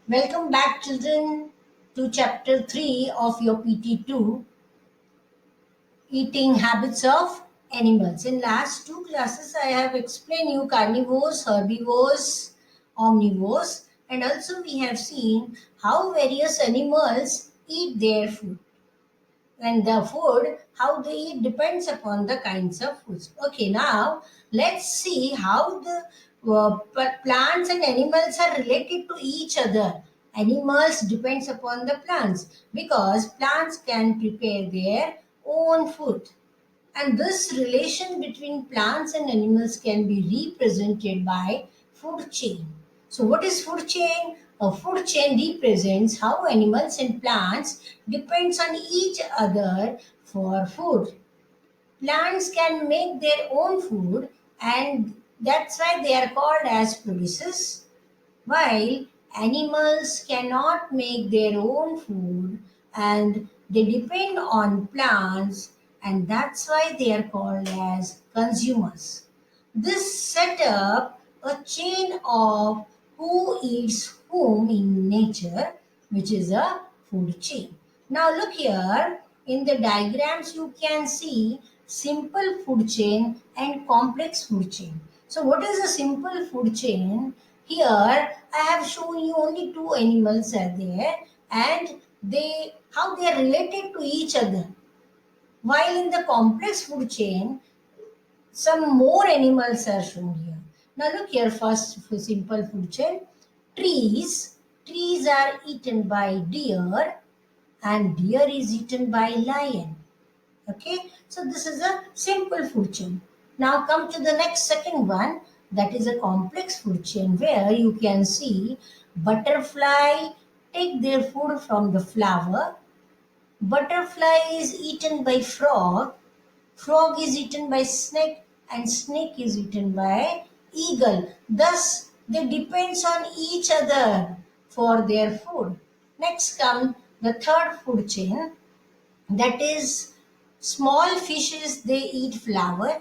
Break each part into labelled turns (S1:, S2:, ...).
S1: Welcome back, children, to chapter 3 of your PT2, Eating Habits of Animals. In last two classes, I have explained you carnivores, herbivores, omnivores, and also we have seen how various animals eat their food. And the food, how they eat depends upon the kinds of foods. Okay, now let's see how the plants and animals are related to each other. Animals depends upon the plants because plants can prepare their own food, and this relation between plants and animals can be represented by food chain. So what is food chain? A food chain represents how animals and plants depends on each other for food. Plants can make their own food, and that's why they are called as producers, while animals cannot make their own food and they depend on plants, and that's why they are called as consumers. This set up a chain of who eats whom in nature, which is a food chain. Now look here, in the diagrams you can see simple food chain and complex food chain. So what is a simple food chain? Here I have shown you only two animals are there, and they how they are related to each other. While in the complex food chain, some more animals are shown here. Now look here, first for simple food chain. Trees. Trees are eaten by deer, and deer is eaten by lion. Okay, so this is a simple food chain. Now come to the next second one, that is a complex food chain where you can see butterfly take their food from the flower. Butterfly is eaten by frog. Frog is eaten by snake, and snake is eaten by eagle. Thus, they depends on each other for their food. Next come the third food chain, that is small fishes they eat flower,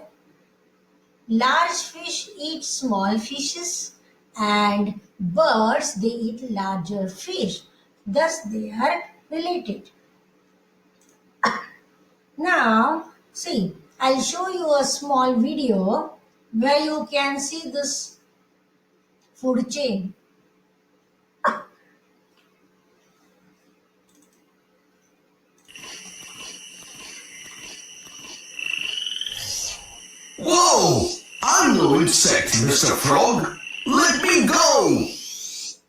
S1: large fish eat small fishes, and birds they eat larger fish. Thus they are related. Now see, I'll show you a small video where you can see this food chain.
S2: Whoa! I'm no insect, Mr. Frog. Let me go!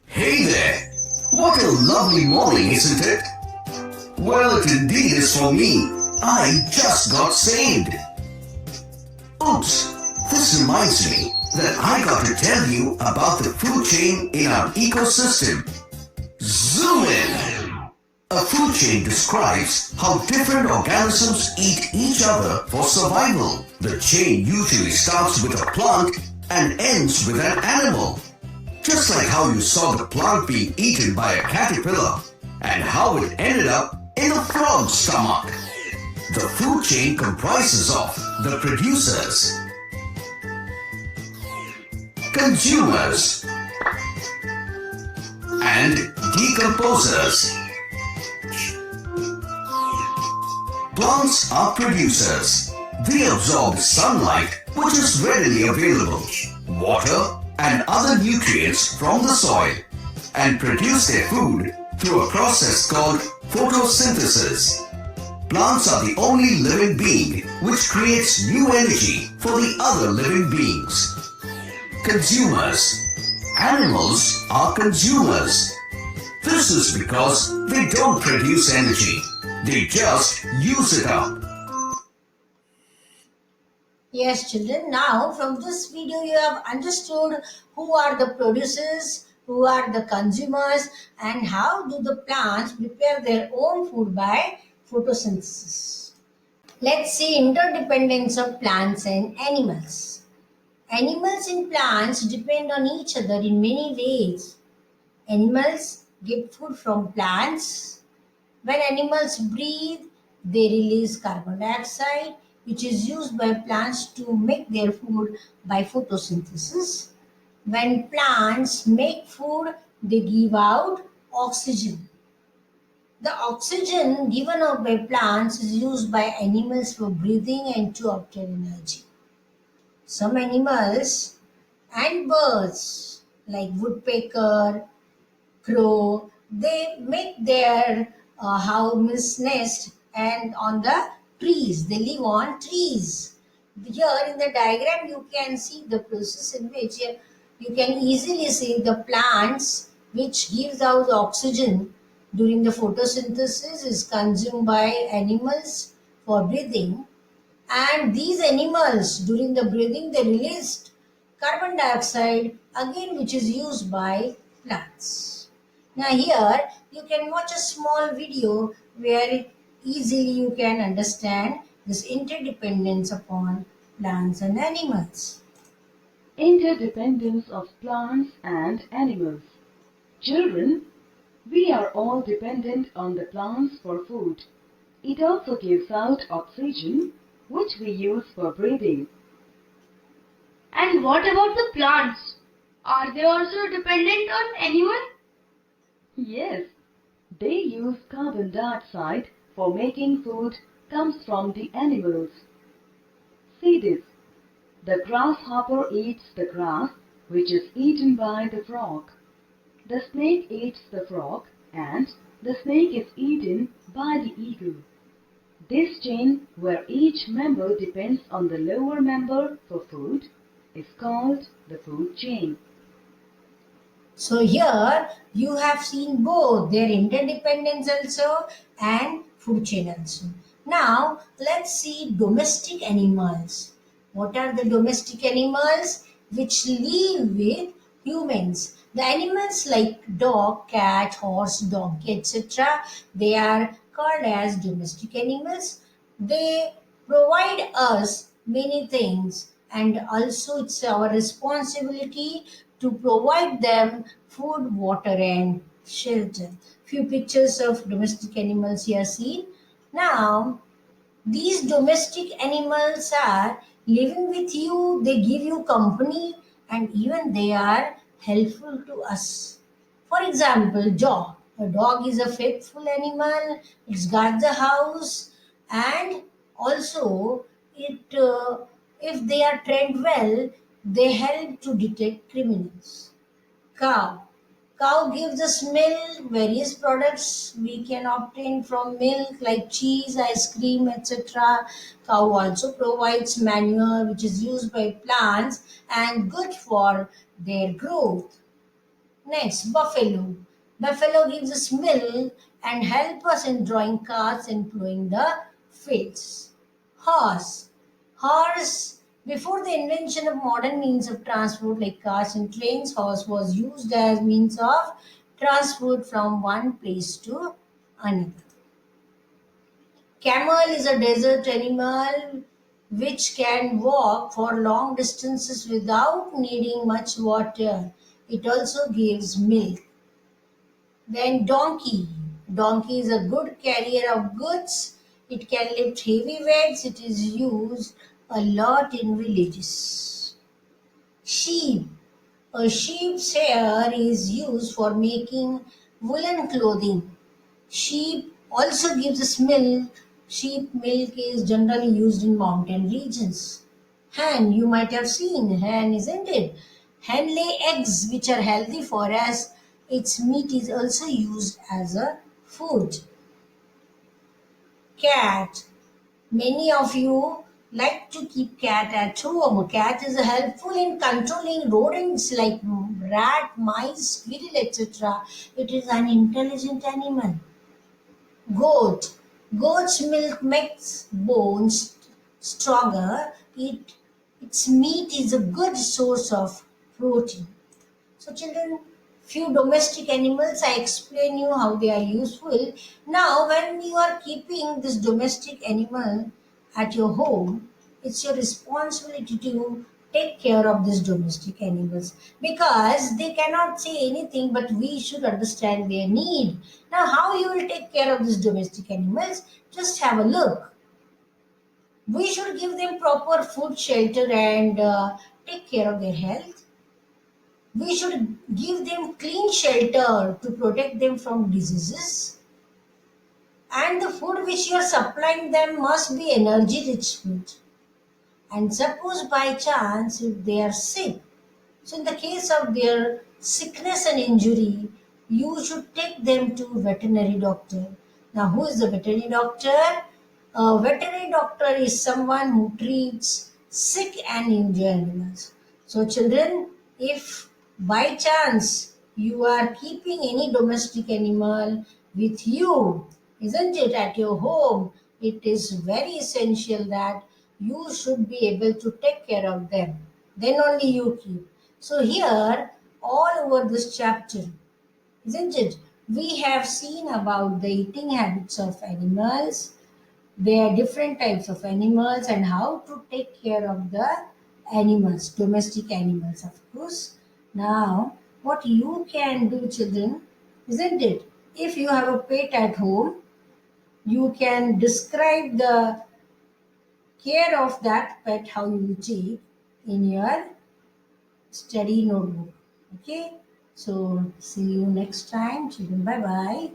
S2: Hey there! What a lovely morning, isn't it? Well, it indeed is for me. I just got saved. Oops! This reminds me that I got to tell you about the food chain in our ecosystem. Zoom in! A food chain describes how different organisms eat each other for survival. The chain usually starts with a plant and ends with an animal. Just like how you saw the plant being eaten by a caterpillar and how it ended up in the frog's stomach. The food chain comprises of the producers, consumers, and decomposers. Plants are producers. They absorb sunlight, which is readily available, water and other nutrients from the soil, and produce their food through a process called photosynthesis. Plants are the only living being which creates new energy for the other living beings. Consumers. Animals are consumers. This is because they don't produce energy. They just use it up.
S1: Yes, children, now from this video you have understood who are the producers, who are the consumers, and how do the plants prepare their own food by photosynthesis. Let's see interdependence of plants and animals. Animals and plants depend on each other in many ways. Animals get food from plants. When animals breathe, they release carbon dioxide, which is used by plants to make their food by photosynthesis. When plants make food, They give out oxygen. The oxygen given out by plants is used by animals for breathing and to obtain energy. Some animals and birds like woodpecker, crow, they make their house nest and on the trees. They live on trees. Here in the diagram, you can see the process in which you can easily see the plants which gives out oxygen during the photosynthesis is consumed by animals for breathing, and these animals during the breathing they released carbon dioxide again, which is used by plants. Now here you can watch a small video where easily you can understand this interdependence upon plants and animals.
S3: Interdependence of plants and animals. Children, we are all dependent on the plants for food. It also gives out oxygen, which we use for breathing.
S4: And what about the plants? Are they also dependent on anyone?
S3: Yes, they use carbon dioxide for making food comes from the animals. See this. The grasshopper eats the grass, which is eaten by the frog. The snake eats the frog, and the snake is eaten by the eagle. This chain, where each member depends on the lower member for food, is called the food chain.
S1: So here you have seen both their interdependence also and food chain also. Now let's see domestic animals. What are the domestic animals which live with humans? The animals like dog, cat, horse, donkey, etc. They are called as domestic animals. They provide us many things, and also it's our responsibility to provide them food, water, and shelter. Few pictures of domestic animals here seen. Now, these domestic animals are living with you, they give you company, and even they are helpful to us. For example, dog. A dog is a faithful animal, it guards the house, and also it if they are trained well, they help to detect criminals. Cow. Cow gives us milk, various products we can obtain from milk like cheese, ice cream, etc. Cow also provides manure which is used by plants and good for their growth. Next, buffalo. Buffalo gives us milk and help us in drawing carts and plowing the fields. Horse. Horse, before the invention of modern means of transport like cars and trains, horse was used as means of transport from one place to another. Camel is a desert animal which can walk for long distances without needing much water. It also gives milk. Then donkey. Donkey is a good carrier of goods. It can lift heavy weights. It is used a lot in villages. Sheep. A sheep's hair is used for making woolen clothing. Sheep also gives us milk. Sheep milk is generally used in mountain regions. Hen, you might have seen hen, isn't it? Hen lay eggs which are healthy for us. Its meat is also used as a food. Cat. Many of you like to keep cat at home. Cat is helpful in controlling rodents like rat, mice, squirrel, etc. It is an intelligent animal. Goat. Goat's milk makes bones stronger. Its meat is a good source of protein. So, children, few domestic animals, I explain you how they are useful. Now, when you are keeping this domestic animal at your home, it's your responsibility to take care of these domestic animals because they cannot say anything, but we should understand their need. Now, how you will take care of these domestic animals? Just have a look. We should give them proper food, shelter, and take care of their health. We should give them clean shelter to protect them from diseases, and the food which you are supplying them must be energy rich food. And suppose by chance if they are sick, so in the case of their sickness and injury, you should take them to veterinary doctor. Now, who is the veterinary doctor? A veterinary doctor is someone who treats sick and injured animals. So, children, if by chance you are keeping any domestic animal with you, isn't it, at your home, it is very essential that you should be able to take care of them. Then only you keep. So, here, all over this chapter, isn't it, we have seen about the eating habits of animals. There are different types of animals and how to take care of the animals, domestic animals, of course. Now, what you can do, children, isn't it? If you have a pet at home, you can describe the care of that pet, how you take in your study notebook. Okay, so see you next time, children. Bye bye.